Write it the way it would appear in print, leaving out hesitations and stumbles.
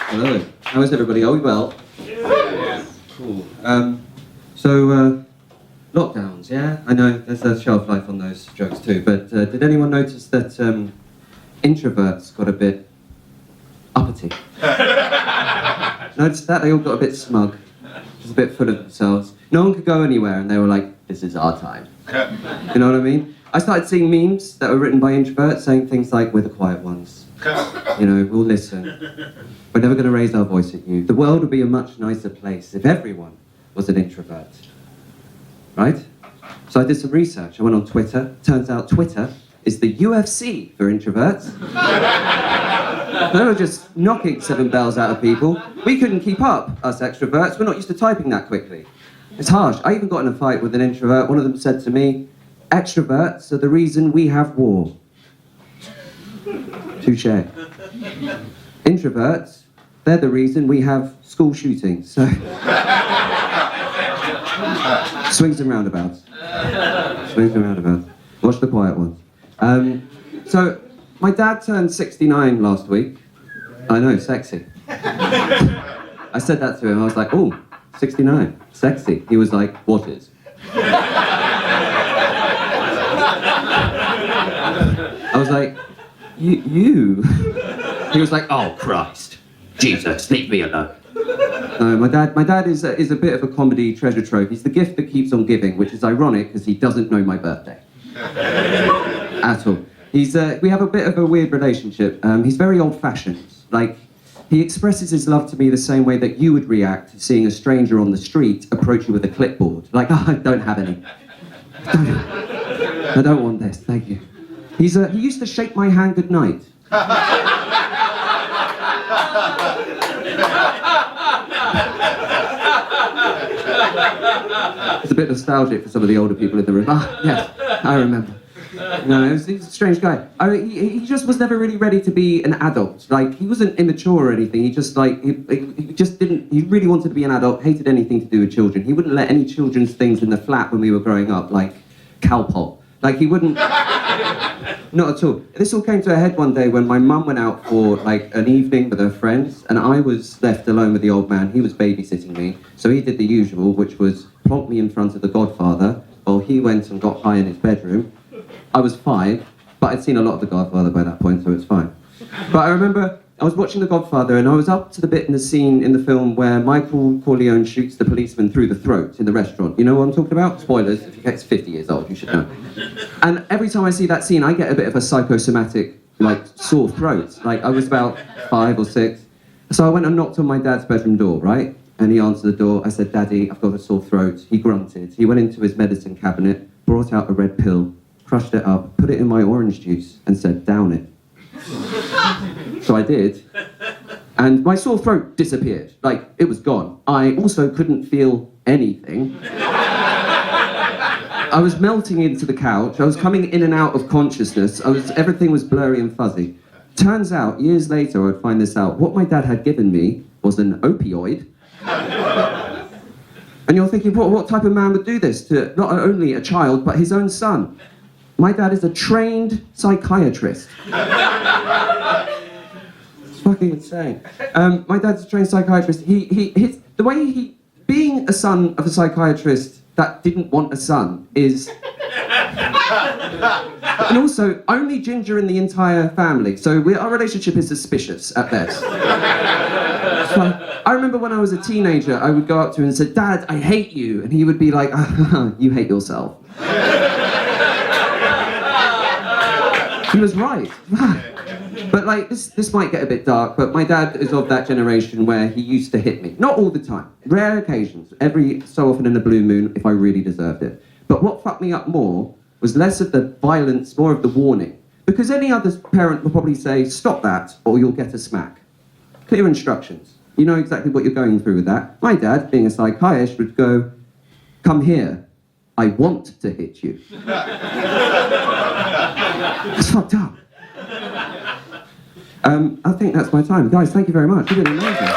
Hello. How is everybody? Are we well? Yeah. Cool. Lockdowns, yeah? I know there's a shelf life on those jokes too, but did anyone notice that introverts got a bit uppity? Noticed that? They all got a bit smug. Just a bit full of themselves. No one could go anywhere and they were like, this is our time. You know what I mean? I started seeing memes that were written by introverts saying things like, we're the quiet ones. You know, we'll listen. We're never going to raise our voice at you. The world would be a much nicer place if everyone was an introvert. Right? So I did some research. I went on Twitter. Turns out Twitter is the UFC for introverts. They were just knocking 7 bells out of people. We couldn't keep up, us extroverts. We're not used to typing that quickly. It's harsh. I even got in a fight with an introvert. One of them said to me, extroverts are the reason we have war. Touché. Introverts, they're the reason we have school shootings. So swings and roundabouts. Swings and roundabouts. Watch the quiet ones. So my dad turned 69 last week. I know, sexy. I said that to him. I was like, oh, 69, sexy. He was like, what is? I was like, you? He was like, oh Christ, Jesus, leave me alone. My dad is a bit of a comedy treasure trove. He's the gift that keeps on giving, which is ironic because he doesn't know my birthday. At all. We have a bit of a weird relationship. He's very old-fashioned. Like, he expresses his love to me the same way that you would react to seeing a stranger on the street approach you with a clipboard. Like, oh, I don't have any. I don't want this, thank you. He used to shake my hand goodnight. It's a bit nostalgic for some of the older people in the room. Ah, yes, I remember. No, he's a strange guy. He just was never really ready to be an adult. Like, he wasn't immature or anything. He just, like, he just didn't, he really wanted to be an adult, hated anything to do with children. He wouldn't let any children's things in the flat when we were growing up, like Calpol. Like, he wouldn't, not at all. This all came to a head one day when my mum went out for, like, an evening with her friends, and I was left alone with the old man. He was babysitting me, so he did the usual, which was plonk me in front of The Godfather, while he went and got high in his bedroom. I was 5, but I'd seen a lot of The Godfather by that point, so it's fine. But I remember I was watching The Godfather, and I was up to the bit in the scene in the film where Michael Corleone shoots the policeman through the throat in the restaurant. You know what I'm talking about? Spoilers, if it's 50 years old, you should know. And every time I see that scene, I get a bit of a psychosomatic, like, sore throat. Like, I was about 5 or 6. So I went and knocked on my dad's bedroom door, right? And he answered the door. I said, Daddy, I've got a sore throat. He grunted. He went into his medicine cabinet, brought out a red pill, crushed it up, put it in my orange juice, and said, down it. So I did, and my sore throat disappeared. Like, it was gone. I also couldn't feel anything. I was melting into the couch. I was coming in and out of consciousness. Everything was blurry and fuzzy. Turns out, years later, I'd find this out, what my dad had given me was an opioid. And you're thinking, what type of man would do this to not only a child, but his own son? My dad is a trained psychiatrist. It's fucking insane. My dad's a trained psychiatrist. Being a son of a psychiatrist that didn't want a son is... And also, only ginger in the entire family, so our relationship is suspicious at best. So, I remember when I was a teenager, I would go up to him and say, Dad, I hate you. And he would be like, you hate yourself. He was right. But like, this might get a bit dark, but my dad is of that generation where he used to hit me. Not all the time. Rare occasions. Every so often in a blue moon, if I really deserved it. But what fucked me up more was less of the violence, more of the warning. Because any other parent would probably say, stop that, or you'll get a smack. Clear instructions. You know exactly what you're going through with that. My dad, being a psychiatrist, would go, come here. I want to hit you. It's fucked up. I think that's my time. Guys, thank you very much. You've been amazing.